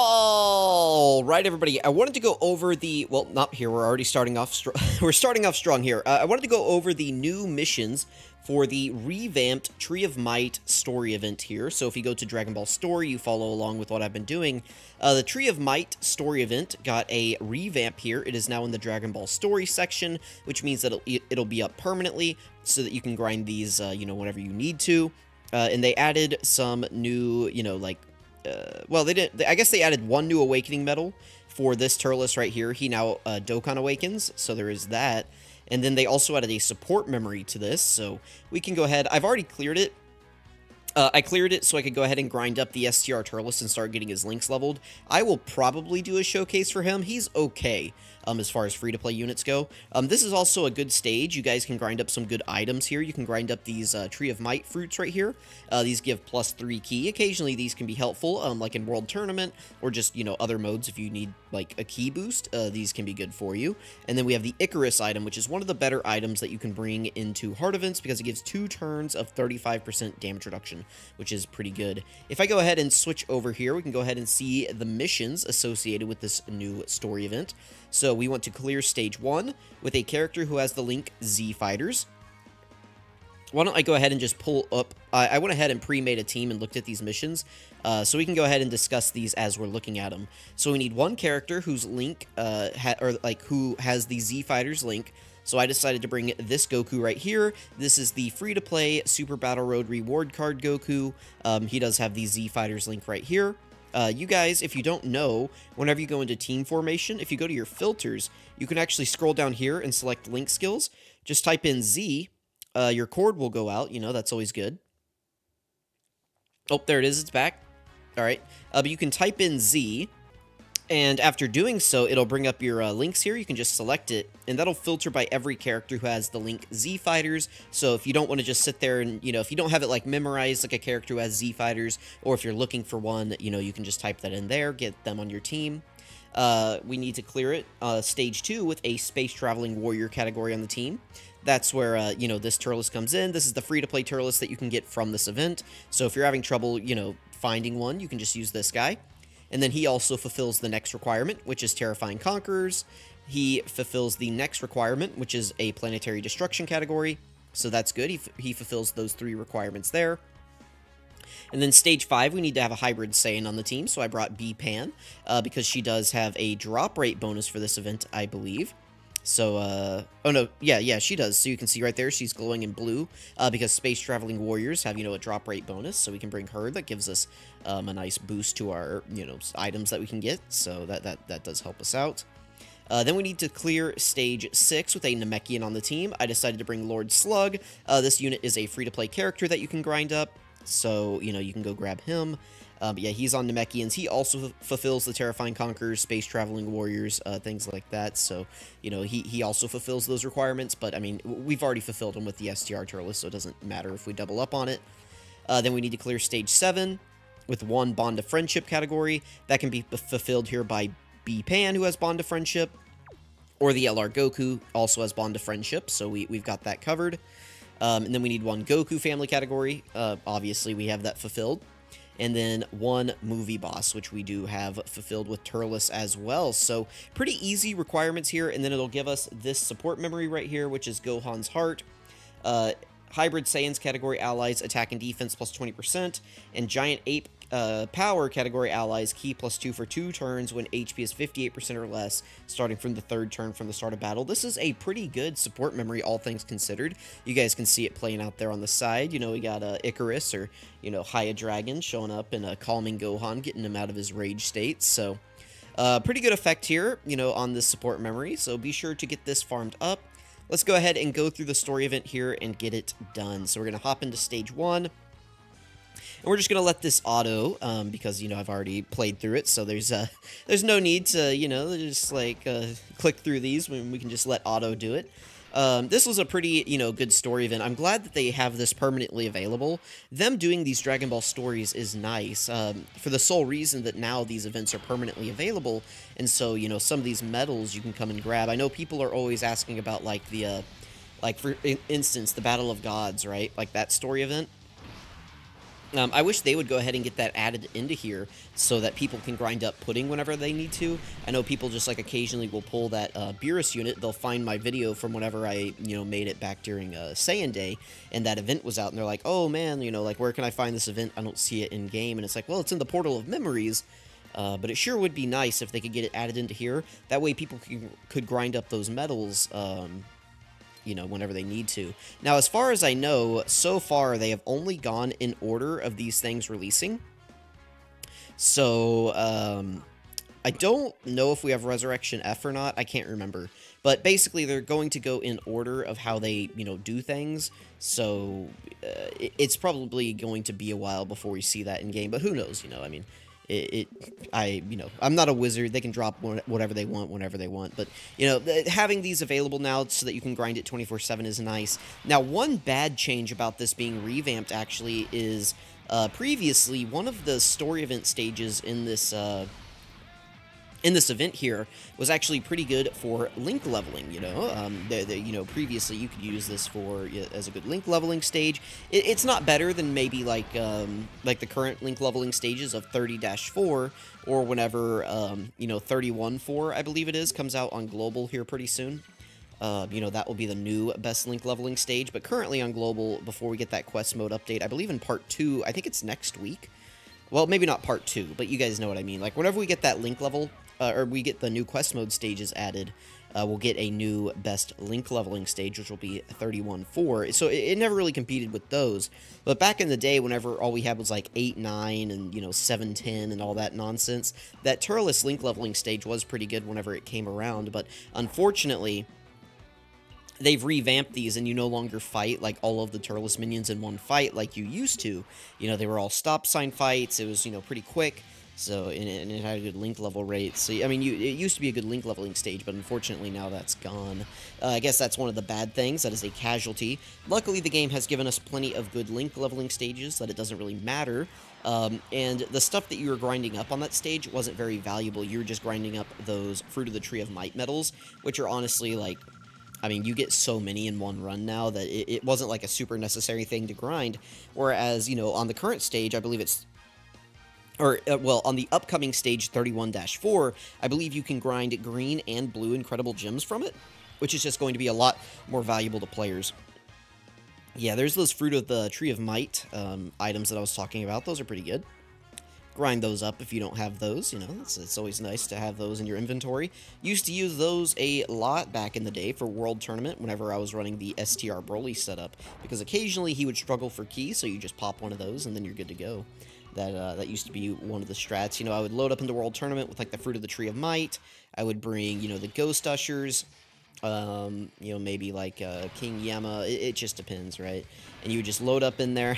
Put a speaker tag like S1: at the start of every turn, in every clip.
S1: All right, everybody. I wanted to go over the not here. We're already starting off. We're starting off strong here. I wanted to go over the new missions for the revamped Tree of Might story event here. So if you go to Dragon Ball Story, you follow along with what I've been doing. The Tree of Might story event got a revamp here. It is now in the Dragon Ball Story section, which means that it'll be up permanently so that you can grind these, whenever you need to. And they added some new, well, they didn't. I guess they added one new awakening medal for this Turles right here. He now Dokkan awakens, so there is that. And then they also added a support memory to this, so we can go ahead. I've already cleared it. I cleared it so I could go ahead and grind up the STR Turles and start getting his links leveled. I will probably do a showcase for him. He's okay as far as free-to-play units go. This is also a good stage. You guys can grind up some good items here. You can grind up these Tree of Might fruits right here. These give +3 key. Occasionally, these can be helpful, like in World Tournament or just, other modes if you need, like, a key boost. These can be good for you. And then we have the Icarus item, which is one of the better items that you can bring into hard events because it gives 2 turns of 35% damage reduction, which is pretty good. If I go ahead and switch over here, we can go ahead and see the missions associated with this new story event. So we want to clear stage 1 with a character who has the link Z Fighters. Why don't I go ahead and just pull up... I went ahead and pre-made a team and looked at these missions, so we can go ahead and discuss these as we're looking at them. So we need one character whose link, who has the Z Fighters link. So I decided to bring this Goku right here. This is the free-to-play Super Battle Road reward card Goku. He does have the Z Fighters link right here. You guys, if you don't know, whenever you go into team formation, if you go to your filters, you can actually scroll down here and select link skills. Just type in Z. Your cord will go out. That's always good. Oh, there it is. It's back. All right. But you can type in Z. And after doing so, it'll bring up your links here. You can just select it, and that'll filter by every character who has the link Z Fighters. So if you don't want to just sit there and, if you don't have it like memorized, like a character who has Z Fighters, or if you're looking for one, you can just type that in there, get them on your team. We need to clear it, stage 2, with a Space Traveling Warrior category on the team. That's where, this Turles comes in. This is the free-to-play Turles that you can get from this event. So if you're having trouble, finding one, you can just use this guy. And then he also fulfills the next requirement, which is Terrifying Conquerors. He fulfills the next requirement, which is a Planetary Destruction category. So that's good. He fulfills those 3 requirements there. And then stage 5, we need to have a Hybrid Saiyan on the team. So I brought B-Pan, because she does have a drop rate bonus for this event, I believe. So, oh no, yeah, she does. So you can see right there, she's glowing in blue, because Space Traveling Warriors have, a drop rate bonus, so we can bring her. That gives us, a nice boost to our, items that we can get, so that does help us out. Then we need to clear stage 6 with a Namekian on the team. I decided to bring Lord Slug. This unit is a free-to-play character that you can grind up, so, you can go grab him. But yeah, he's on Namekians. He also fulfills the Terrifying Conquerors, Space Traveling Warriors, things like that. So, he also fulfills those requirements. But, I mean, we've already fulfilled them with the STR Turles, so it doesn't matter if we double up on it. Then we need to clear Stage 7 with one Bond of Friendship category. That can be fulfilled here by B-Pan, who has Bond of Friendship. Or the LR Goku also has Bond of Friendship, so we've got that covered. And then we need one Goku family category. Obviously, we have that fulfilled. And then one movie boss, which we do have fulfilled with Turles as well. So pretty easy requirements here, and then it'll give us this support memory right here, which is Gohan's Heart. Hybrid Saiyans category allies attack and defense +20%, and Giant Ape power category allies key +2 for 2 turns when HP is 58% or less, starting from the 3rd turn from the start of battle. This is a pretty good support memory, all things considered. You guys can see it playing out there on the side. We got Icarus, or, Haya Dragon showing up and calming Gohan, getting him out of his rage state. So, pretty good effect here, on this support memory. So be sure to get this farmed up. Let's go ahead and go through the story event here and get it done. So we're going to hop into stage 1. And we're just going to let this auto, because, I've already played through it, so there's no need to, just, click through these when we can just let auto do it. This was a pretty, good story event. I'm glad that they have this permanently available. Them doing these Dragon Ball stories is nice, for the sole reason that now these events are permanently available, and so, some of these medals you can come and grab. I know people are always asking about, for instance, the Battle of Gods, right? Like that story event. I wish they would go ahead and get that added into here so that people can grind up pudding whenever they need to. I know people just, like, occasionally will pull that Beerus unit. They'll find my video from whenever I, made it back during Saiyan Day, and that event was out, and they're like, oh, man, like, where can I find this event? I don't see it in-game. And it's like, well, it's in the Portal of Memories, but it sure would be nice if they could get it added into here. That way people could grind up those medals, whenever they need to. Now, as far as I know, so far they have only gone in order of these things releasing. So, I don't know if we have Resurrection F or not. I can't remember. But basically, they're going to go in order of how they, do things. So, it's probably going to be a while before we see that in game. But who knows, I mean... I'm not a wizard. They can drop whatever they want whenever they want. But, having these available now so that you can grind it 24/7 is nice. Now, one bad change about this being revamped, actually, is previously one of the story event stages in this event here was actually pretty good for link leveling, previously you could use this for as a good link leveling stage. It's not better than maybe like the current link leveling stages of 30-4 or whenever 31-4 I believe it is comes out on global here pretty soon. That will be the new best link leveling stage, but currently on global, before we get that quest mode update, I believe in part 2, I think it's next week. Well, maybe not part 2, but you guys know what I mean. Like, whenever we get that link level, or we get the new quest mode stages added, we'll get a new best link leveling stage, which will be 31-4. So it never really competed with those. But back in the day, whenever all we had was like 8-9 and, 7-10 and all that nonsense, that Turles link leveling stage was pretty good whenever it came around. But unfortunately, they've revamped these, and you no longer fight, like, all of the Turles minions in one fight like you used to. They were all stop sign fights. It was, pretty quick. So, and it had a good link level rate. So, I mean, it used to be a good link leveling stage, but unfortunately now that's gone. I guess that's one of the bad things. That is a casualty. Luckily, the game has given us plenty of good link leveling stages that it doesn't really matter. And the stuff that you were grinding up on that stage wasn't very valuable. You were just grinding up those Fruit of the Tree of Might medals, which are honestly, like, I mean, you get so many in one run now that it wasn't like a super necessary thing to grind. Whereas, on the current stage, I believe it's... well, on the upcoming stage 31-4, I believe you can grind green and blue incredible gems from it, which is just going to be a lot more valuable to players. Yeah, there's those Fruit of the Tree of Might items that I was talking about. Those are pretty good. Grind those up if you don't have those, it's always nice to have those in your inventory. Used to use those a lot back in the day for World Tournament whenever I was running the STR Broly setup, because occasionally he would struggle for keys, so you just pop one of those and then you're good to go. That used to be one of the strats. I would load up into World Tournament with, like, the Fruit of the Tree of Might. I would bring, the Ghost Ushers, maybe, like, King Yama. It just depends, right? And you would just load up in there,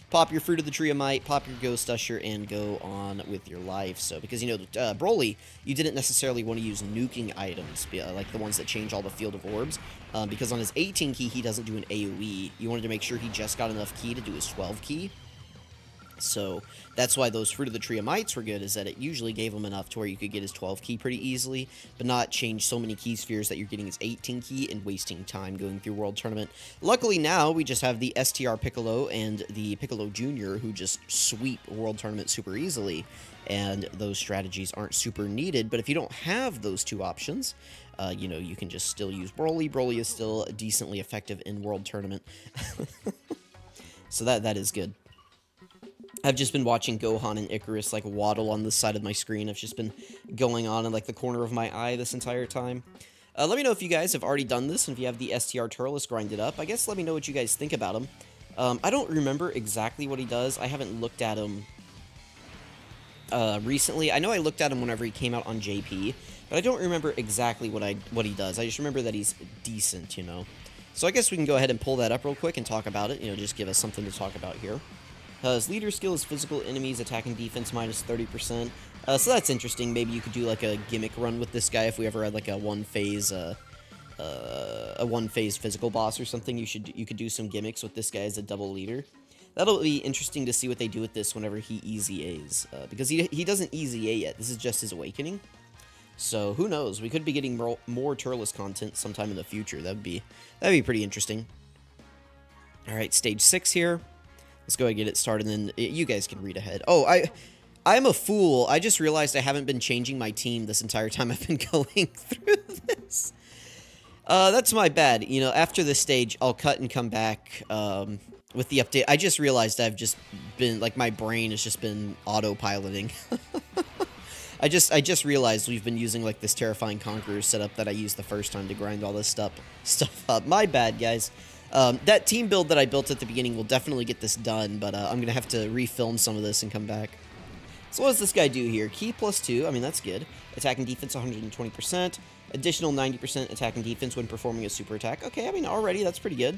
S1: pop your Fruit of the Tree of Might, pop your Ghost Usher, and go on with your life. So, because, Broly, you didn't necessarily want to use nuking items, like the ones that change all the Field of Orbs, because on his 18 key, he doesn't do an AoE. You wanted to make sure he just got enough key to do his 12 key. So that's why those Fruit of the Tree of Mights were good, is that it usually gave him enough to where you could get his 12 key pretty easily, but not change so many key spheres that you're getting his 18 key and wasting time going through World Tournament. Luckily now, we just have the STR Piccolo and the Piccolo Jr., who just sweep World Tournament super easily, and those strategies aren't super needed. But if you don't have those two options, you can just still use Broly. Broly is still decently effective in World Tournament. So that is good. I've just been watching Gohan and Icarus, like, waddle on the side of my screen. I've just been going on in, like, the corner of my eye this entire time. Let me know if you guys have already done this, and if you have the STR Turles grinded up. I guess let me know what you guys think about him. I don't remember exactly what he does. I haven't looked at him recently. I know I looked at him whenever he came out on JP, but I don't remember exactly what he does. I just remember that he's decent, So I guess we can go ahead and pull that up real quick and talk about it, just give us something to talk about here. His leader skill is physical enemies, attack and defense minus 30%. So that's interesting. Maybe you could do, like, a gimmick run with this guy if we ever had, like, a one-phase physical boss or something. You could do some gimmicks with this guy as a double leader. That'll be interesting to see what they do with this whenever he easy A's, because he doesn't easy A yet. This is just his awakening. So who knows? We could be getting more Turles content sometime in the future. That'd be pretty interesting. All right, stage 6 here. Let's go ahead and get it started, and then you guys can read ahead. Oh, I'm a fool. I just realized I haven't been changing my team this entire time I've been going through this. That's my bad. You know, after this stage, I'll cut and come back with the update. I just realized I've just been, like, my brain has just been autopiloting. I just realized we've been using, like, this Terrifying Conqueror setup that I used the first time to grind all this stuff up. My bad, guys. That team build that I built at the beginning will definitely get this done, but I'm going to have to refilm some of this and come back. So what does this guy do here? Key +2, I mean, that's good. Attack and defense 120%. Additional 90% attack and defense when performing a super attack. Okay, I mean, already, that's pretty good.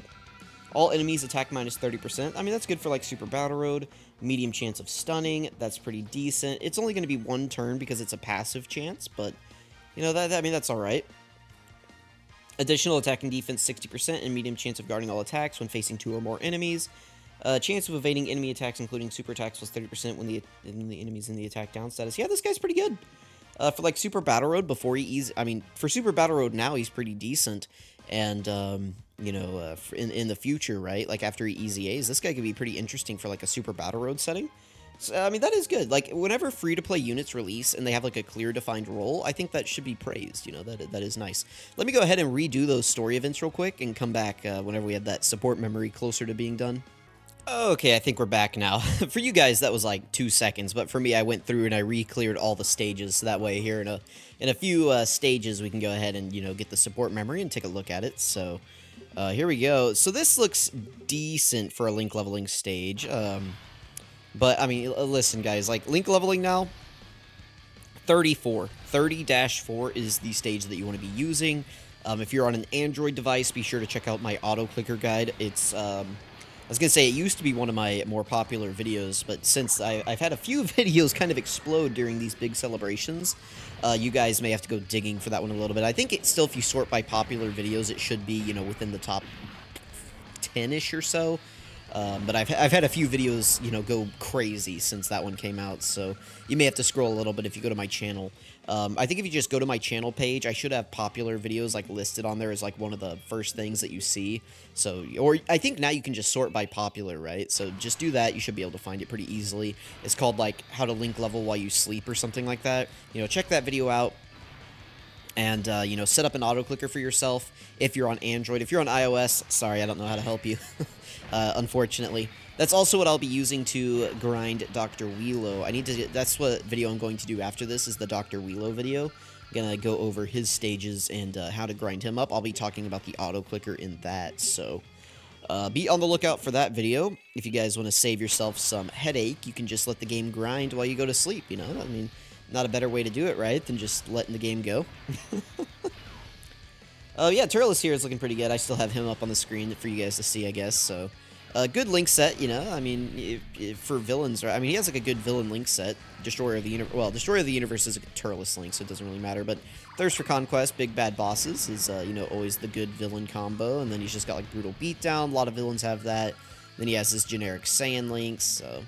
S1: All enemies attack -30%. I mean, that's good for, like, Super Battle Road. Medium chance of stunning. That's pretty decent. It's only going to be one turn because it's a passive chance, but, you know, I mean, that's alright. Additional attack and defense 60% and medium chance of guarding all attacks when facing 2 or more enemies. Chance of evading enemy attacks, including super attacks, plus 30% when the enemy's in the attack down status. Yeah, this guy's pretty good. For, like, Super Battle Road, before I mean, for Super Battle Road now, he's pretty decent. And, you know, in the future, right, like, after he Easy A's, this guy could be pretty interesting for, like, a Super Battle Road setting. So, I mean, that is good. Like, whenever free-to-play units release and they have, like, a clear defined role, I think that should be praised, you know, that is nice. Let me go ahead and redo those story events real quick and come back whenever we have that support memory closer to being done. Okay, I think we're back now. For you guys, that was like 2 seconds, but for me, I went through and I re-cleared all the stages, so that way here in a few stages, we can go ahead and, you know, get the support memory and take a look at it. So, here we go. So this looks decent for a link leveling stage, but, I mean, listen, guys, like, link leveling now, 30-4 is the stage that you want to be using. If you're on an Android device, be sure to check out my auto-clicker guide. It's, I was going to say, it used to be one of my more popular videos, but since I've had a few videos kind of explode during these big celebrations, you guys may have to go digging for that one a little bit. I think it's still, if you sort by popular videos, it should be, you know, within the top 10-ish or so. But I've had a few videos, you know, go crazy since that one came out, so you may have to scroll a little bit if you go to my channel. I think if you just go to my channel page, I should have popular videos, like, listed on there as, like, one of the first things that you see. So, or I think now you can just sort by popular, right? So just do that. You should be able to find it pretty easily. It's called, like, how to link level while you sleep or something like that. You know, check that video out. And, you know, set up an auto-clicker for yourself if you're on Android. If you're on iOS, sorry, I don't know how to help you, unfortunately. That's also what I'll be using to grind Dr. Wheelo. That's what video I'm going to do after this, is the Dr. Wheelo video. I'm going to go over his stages and how to grind him up. I'll be talking about the auto-clicker in that, so be on the lookout for that video. If you guys want to save yourself some headache, you can just let the game grind while you go to sleep, you know? I mean, not a better way to do it, right, than just letting the game go. Oh, yeah, Turles here is looking pretty good. I still have him up on the screen for you guys to see, I guess, so... good link set, you know, I mean, for villains, right? I mean, he has, like, a good villain link set. Destroyer of the Universe, well, Destroyer of the Universe is a Turles link, so it doesn't really matter, but Thirst for Conquest, Big Bad Bosses is, you know, always the good villain combo, and then he's just got, like, Brutal Beatdown. A lot of villains have that. Then he has his generic Saiyan links, so...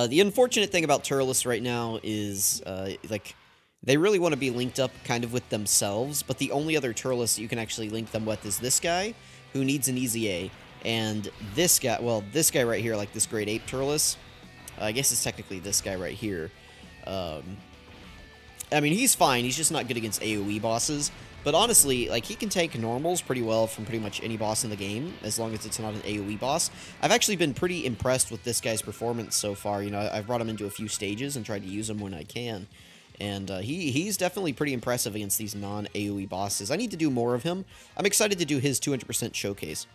S1: the unfortunate thing about Turles right now is, like, they really want to be linked up kind of with themselves, but the only other Turles that you can actually link them with is this guy, who needs an Easy A. And this guy, well, this guy right here, like this Great Ape Turles, I guess it's technically this guy right here. I mean, he's fine, he's just not good against AoE bosses, but honestly, like, he can take normals pretty well from pretty much any boss in the game, as long as it's not an AoE boss. I've actually been pretty impressed with this guy's performance so far, you know, I've brought him into a few stages and tried to use him when I can. And he's definitely pretty impressive against these non-AoE bosses. I need to do more of him. I'm excited to do his 200% showcase.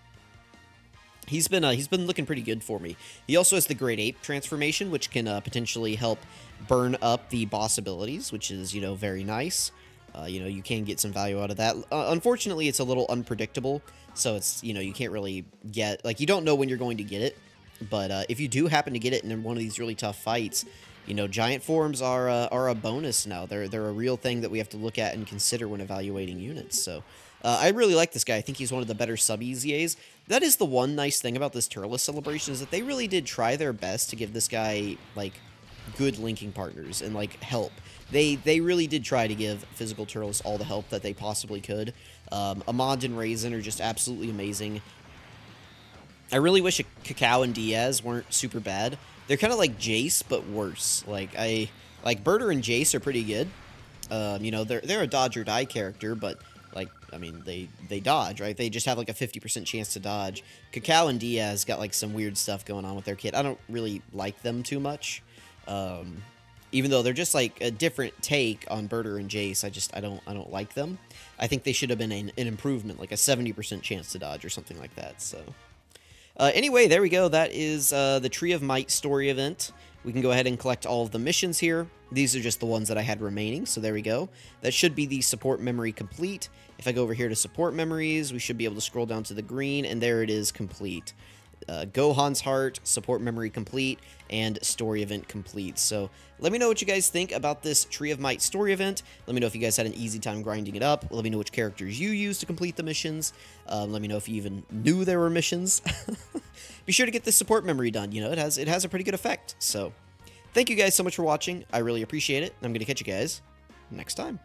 S1: He's been looking pretty good for me. He also has the Great Ape transformation, which can potentially help burn up the boss abilities, which is, you know, very nice. You know, you can get some value out of that. Unfortunately, it's a little unpredictable, so it's, you know, you can't really get, like, you don't know when you're going to get it. But if you do happen to get it in one of these really tough fights, you know, giant forms are a bonus now. They're a real thing that we have to look at and consider when evaluating units. So I really like this guy. I think he's one of the better sub-Easy A's. That is the one nice thing about this Turles celebration, is that they really did try their best to give this guy, like, good linking partners and, like, help. They really did try to give physical Turles all the help that they possibly could. Amand and Raisin are just absolutely amazing. I really wish Cacao and Diaz weren't super bad. They're kind of like Jace, but worse. Like Birder and Jace are pretty good. You know, they're a dodge or die character, but like, I mean, they dodge, right? They just have like a 50% chance to dodge. Cacao and Diaz got like some weird stuff going on with their kit. I don't really like them too much. Even though they're just like a different take on Birder and Jace, I don't like them. I think they should have been an improvement, like a 70% chance to dodge or something like that. So anyway, there we go. That is the Tree of Might story event. We can go ahead and collect all of the missions here. These are just the ones that I had remaining, so there we go. That should be the support memory complete. If I go over here to support memories, we should be able to scroll down to the green, and there it is, complete. Gohan's Heart, support memory complete, and story event complete. So let me know what you guys think about this Tree of Might story event. Let me know if you guys had an easy time grinding it up. Let me know which characters you used to complete the missions. Let me know if you even knew there were missions. Be sure to get this support memory done. You know, it has a pretty good effect. So thank you guys so much for watching. I really appreciate it. I'm going to catch you guys next time.